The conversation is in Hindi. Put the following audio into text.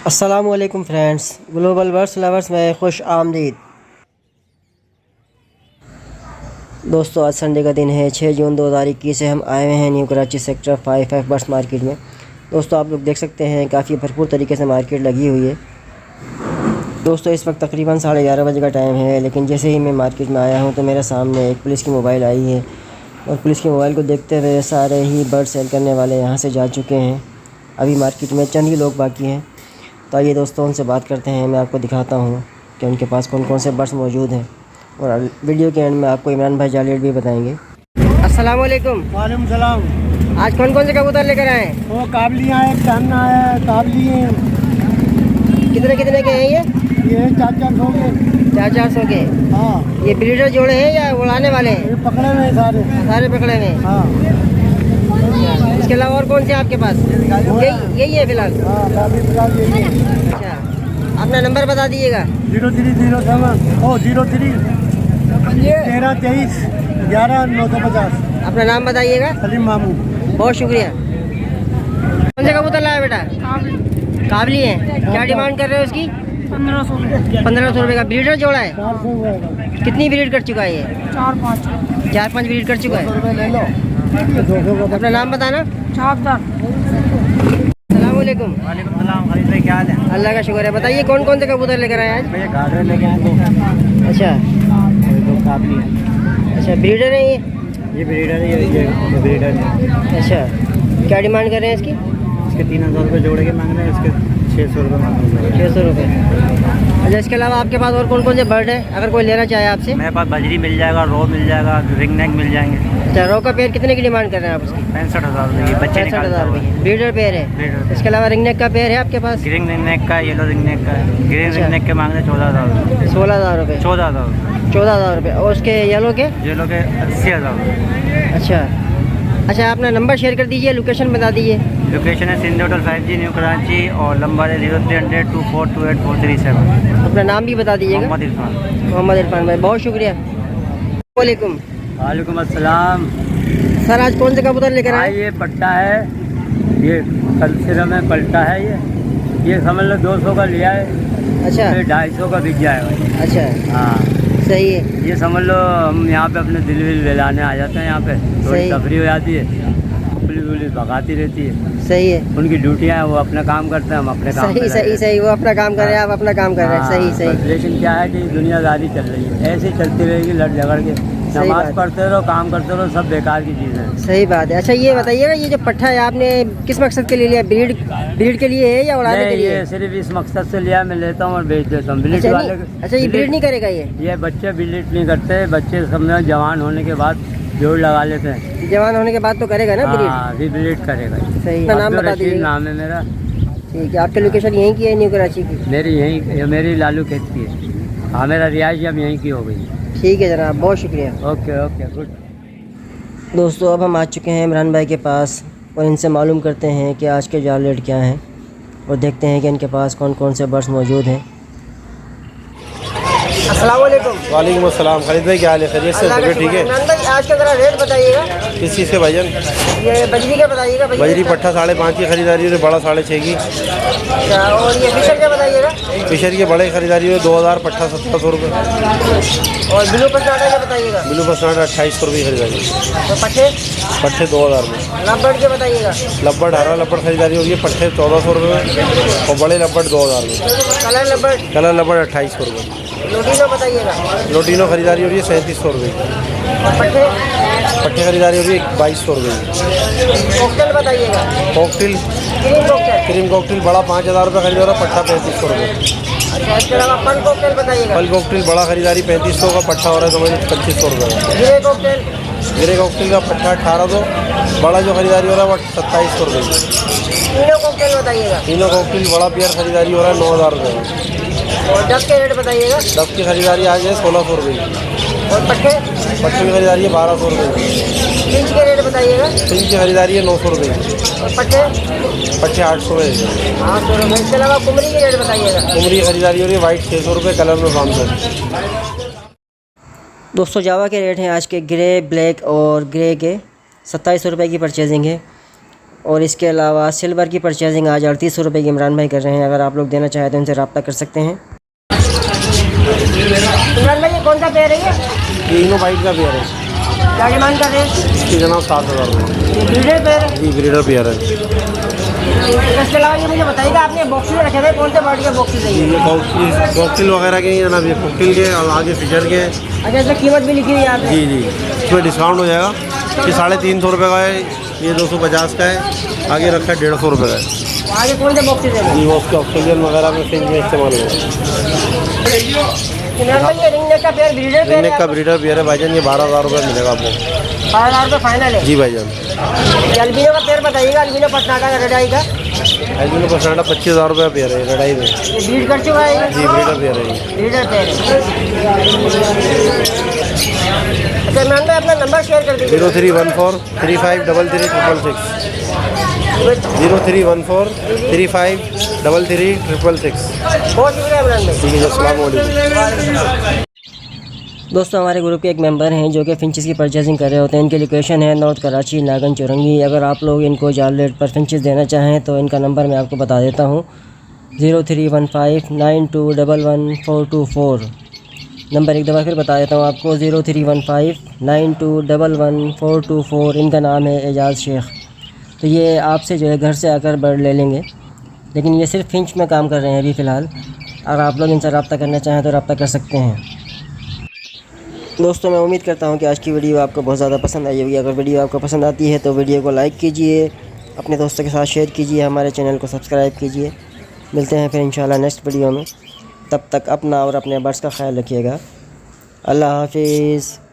अस्सलामुअलैकुम फ्रेंड्स, ग्लोबल बर्ड्स लवर्स में खुश आमदीद। दोस्तों, आज संडे का दिन है 6 जून 2021 से हम आए हुए हैं new Karachi sector 5 birds market में। दोस्तों, आप लोग देख सकते हैं काफ़ी भरपूर तरीके से मार्केट लगी हुई है। दोस्तों, इस वक्त तकरीबन 11:30 बजे का टाइम है, लेकिन जैसे ही मैं मार्केट में आया हूँ तो मेरे सामने एक पुलिस की मोबाइल आई है और पुलिस की मोबाइल को देखते हुए सारे ही बर्ड सेल करने वाले यहाँ से जा चुके हैं। अभी मार्केट में चंद ही लोग बाकी हैं। तो आइए दोस्तों, उनसे बात करते हैं। मैं आपको दिखाता हूँ कि उनके पास कौन कौन से बर्ड्स मौजूद हैं और वीडियो के एंड में आपको इमरान भाई जालियत भी बताएंगे। अस्सलाम वालेकुम। वालेकुम सलाम। आज कौन कौन से कबूतर लेकर आए हैं? वो काबलियाँ हैं, टन आया है, काबली हैं। कितने कितने के हैं ये? 400 के। 400 के। हाँ। ये ब्रीडर जोड़े हैं या उड़ाने वाले हैं? ये पकड़े हुए हैं सारे। सारे पकड़े हुए हैं। हाँ। इसके अलावा और कौन से आपके पास? यही है फिलहाल? हाँ, काबली फिलहाल यही है। अच्छा, अपना नंबर बता दीजिएगा। 0307 03 1323 11 950। अपना नाम बताइएगा। सलीम मामू। बहुत शुक्रिया। कौन से कबूतर लाया बेटा? काबली है। क्या डिमांड कर रहे हो उसकी? 1500 रुपये का। ब्रीडर जोड़ा है? 400 कितनी ब्रीड कर चुका है ये? 4-5 ब्रीड कर चुका है। ले लो। अपना नाम बताना। अस्सलाम वालेकुम। वालेकुम सलाम। खरीद भाई क्या हाल है? अल्लाह का शुक्र है। बताइए कौन कौन से कबूतर लेकर आए आज? भैया घाघरे लेके आए दो। अच्छा दो काबली है। अच्छा, ब्रीडर है ये? ये ब्रीडर है, ये ब्रीडर है। अच्छा, क्या डिमांड कर रहे हैं इसकी? इसके 3000 रुपये जोड़े के मांग रहे हैं, इसके 600 रुपये मांग रहे हैं। 600 रुपये। अच्छा, इसके अलावा आपके पास और कौन कौन से बर्ड है अगर कोई लेना चाहे आपसे? मेरे पास बजरी मिल जाएगा, रो मिल जाएगा, रिंग नेक मिल जाएंगे। अच्छा, रो का पेयर कितने की डिमांड कर रहे हैं आप उसकी? 65,000 रुपये। बच्चे 65,000 रुपये। ब्रीडर पेयर है। ब्रीडर। इसके अलावा रिंग नेक का पेयर है आपके पास? ग्रीन रिंग नेक का, येलो रिंग नेक का। ग्रीन अच्छा। रिंग नेक के मांग रहे 14,000 रुपये। 16,000 रुपये। 14,000 रुपये। और उसके येलो के? येलो के 80,000 रुपये। अच्छा, अपना नंबर शेयर कर दीजिए, लोकेशन बता दीजिए। लोकेशन है Sindh hotel 5G new Karachi और नंबर है 0300 2428 437। अपना नाम भी बता दीजिएगा। मोहम्मद इरफान। मोहम्मद इरफान भाई, बहुत शुक्रिया। वालेकुम। वालेकुम अस्सलाम। सर, आज कौन से कबूतर लेकर आए? ये पट्टा है, ये कल सिरा में पलटा है। ये समझ लो 200 का लिया है। अच्छा। फिर 250 का बिक जाएगा। अच्छा, हाँ, सही है। ये समझ लो हम यहाँ पे अपने दिल विल लाने आ जाते हैं। यहाँ पे थोड़ी सही। तफरी हो जाती है, पुलिस भगाती रहती है। सही है। उनकी ड्यूटियाँ हैं, वो अपना काम करते हैं, हम अपने काम सही पे सही लगे। सही, वो अपना काम कर रहे हैं, आप अपना काम कर रहे हैं। सही हाँ, सही। लेकिन क्या है कि दुनियादारी चल रही है, ऐसे चलती रहेगी लड़ झगड़ के। सही नमाज बात। पढ़ते रहो, काम करते रहो, सब बेकार की चीज़ें हैं। सही बात है। अच्छा, ये बताइएगा, ये जो पट्ठा है आपने किस मकसद के लिए लिया? ब्रीड के लिए है या उड़ाने के नहीं, लिए? ये सिर्फ इस मकसद से लिया, मैं लेता हूँ और बेच देता हूँ। ब्लीड अच्छा, वाले अच्छा, ये ब्रीड नहीं करेगा ये बच्चे ब्लीड नहीं करते। बच्चे समझो जवान होने के बाद जोड़ लगा लेते हैं। जवान होने के बाद तो करेगा ना ब्रीड? हाँ, अभी ब्लीड करेगा। सही। नाम अब्दुल बता रशीद दीजिए। नाम है मेरा। ठीक है। आपकी लोकेशन यहीं की है, न्यू कराची की? मेरी लालू खेत की है। हाँ, मेरा रिहाइश अब यहीं की हो गई। ठीक है जनाब, बहुत शुक्रिया। Okay okay, good. दोस्तों, अब हम आ चुके हैं इमरान भाई के पास और इनसे मालूम करते हैं कि आज के जाल रेट क्या हैं और देखते हैं कि इनके पास कौन कौन से बर्ड्स मौजूद हैं। अस्सलाम वालेकुम। वालेकुम अस्सलाम। खरीद भाई क्या हाल है? खैरियत से? अल्लाह का तबीयत ठीक शुक्र। है? इमरान भाई, आज का ज़रा रेट बताइएगा। किस चीज़ के भाईजान? ये बजरी का बताइएगा। बजरी पट्टा 5.5 की खरीदारी है, बड़ा 6.5 की। अच्छा, और ये फिशर का बताइएगा। फिशर की बड़े खरीदारी है 2000 पट्टा 1700 रुपये। और ब्लू पसनाटा का बताइएगा। ब्लू बसनाट 2800 रुपये खरीदारी है। और पट्टे? पट्टे 2000 में। लबर्ड के बताइएगा। लब्बड़ हरा लब्बड़ खरीदारी होगी, पट्टे 1400 रुपये में और बड़े लब्बड़ 2000 में। कलर लबर्ड? कलर लब्बड़ 2800 रुपये। लोटिनो बताइएगा। लोटिनो खरीदारी हो रही है 3700 रुपये की। और पट्टे? पट्टे खरीदारी हो रही है 2200 रुपये की। कॉकटेल बताइएगा। Cocktail, green cocktail? Cream cocktail बड़ा 5000 रुपये खरीदा रहा, पट्टा 3500 रुपये। अच्छा, इसके अलावा फन कॉकटेल बताइएगा। फल कॉकटेल बड़ा खरीदारी 3500 का, पट्टा हो रहा है समझ 2500 रुपये का। Grey cocktail? ग्रे कॉकटेल का पट्टा 1800, बड़ा जो खरीदारी हो रहा है वो 2700 रुपये की। तीनों कॉकटेल बताइएगा। तीनों कॉकटेल बड़ा पेयर खरीदारी हो रहा है 9000 रुपये का। और डब के रेट बताइएगा। डब की खरीदारी आज है 1600 रुपये की। और पट्टे? पट्टे की खरीदारी है 1200 रुपये की। पिंच के रेट बताइएगा। पिंच की खरीदारी है 900 रुपये की। और पट्टे? पट्टे 800 है। 800 रुपये। इसके अलावा कुमरी के रेट बताइएगा। उमरी की खरीदारी हो रही है वाइट 600 रुपये, कलर में 500। दोस्तों, जावा के रेट हैं आज के ग्रे, ब्लैक और ग्रे के 2700 रुपये की परचेजिंग है। और इसके अलावा सिल्वर की परचेजिंग आज 3800 रुपये की इमरान भाई कर रहे हैं। अगर आप लोग देना चाहें तो इनसे रब्ता कर सकते हैं। इमरान भाई ये कौन सा पेयर है ये? तीनों बाइक का पेयर है। क्या डिमांड कर रहे हैं? इसकी जनाब 7000 रुपये। ये ब्रीडर पेयर है? जी ब्रीडर पेयर है। इसके अलावा ये मुझे बताइएगा आपने बॉक्सेस रखे थे, कौन से बॉडी के बॉक्सेस है ये? कॉकटेल वगैरह के जनाब, ये कॉकटेल के और आगे फिशर के। अच्छा, इसमें कीमत भी लिखी हुई है यहाँ पे? जी जी, इसमें डिस्काउंट हो जाएगा। ये 350 रुपये का है, ये 250 का है, आगे रखा है 150 रुपये का है। आगे कौन से बॉक्सेस है? जी वो उसके ऑक्सीजन वगैरह में फिर में इस्तेमाल होगा। इमरान भाई ये रिंग नेक का pair breeder pair ring neck का ब्रीडर पेयर है भाईजान, ये 12,000 रुपये मिलेगा आपको। 12,000 रुपये फाइनल है? जी भाईजान। ये अल्बिनो का पेयर बताइएगा, अल्बिनो पटनाटा का रेडाई का? एल्बिनो पसंदा 25,000 रुपये पेयर है लड़ाई में। ये ब्रीड कर चुका है? जी ब्रीडर पेयर है ये। ब्रीडर पेयर है। अच्छा इमरान भाई अपना नंबर शेयर कर दीजिए। 0314 3533 666। 0314 3533 666। बहुत शुक्रिया इमरान भाई। ठीक है, अस्सलाम वालेकुम। दोस्तों हमारे ग्रुप के एक मेंबर हैं जो कि फिंचेस की परचेजिंग कर रहे होते हैं। इनकी लोकेशन है नॉर्थ कराची, नागन चौरंगी। अगर आप लोग इनको जाल रेट पर फिंचेस देना चाहें तो इनका नंबर मैं आपको बता देता हूँ, 0315 9211 नंबर एक दफ़ा फिर बता देता हूँ आपको, 0315 9211 इनका नाम है एजाज़ शेख। तो ये आपसे जो है घर से आकर बर्ड ले लेंगे, लेकिन ये सिर्फ फिंच में काम कर रहे हैं अभी फ़िलहाल। अगर आप लोग इनसे रब्ता करना चाहें तो रब्ता कर सकते हैं। दोस्तों मैं उम्मीद करता हूँ कि आज की वीडियो आपको बहुत ज़्यादा पसंद आई होगी। अगर वीडियो आपको पसंद आती है तो वीडियो को लाइक कीजिए, अपने दोस्तों के साथ शेयर कीजिए, हमारे चैनल को सब्सक्राइब कीजिए। मिलते हैं फिर इंशाल्लाह नेक्स्ट वीडियो में। तब तक अपना और अपने बर्ड्स का ख्याल रखिएगा। अल्लाह हाफिज़।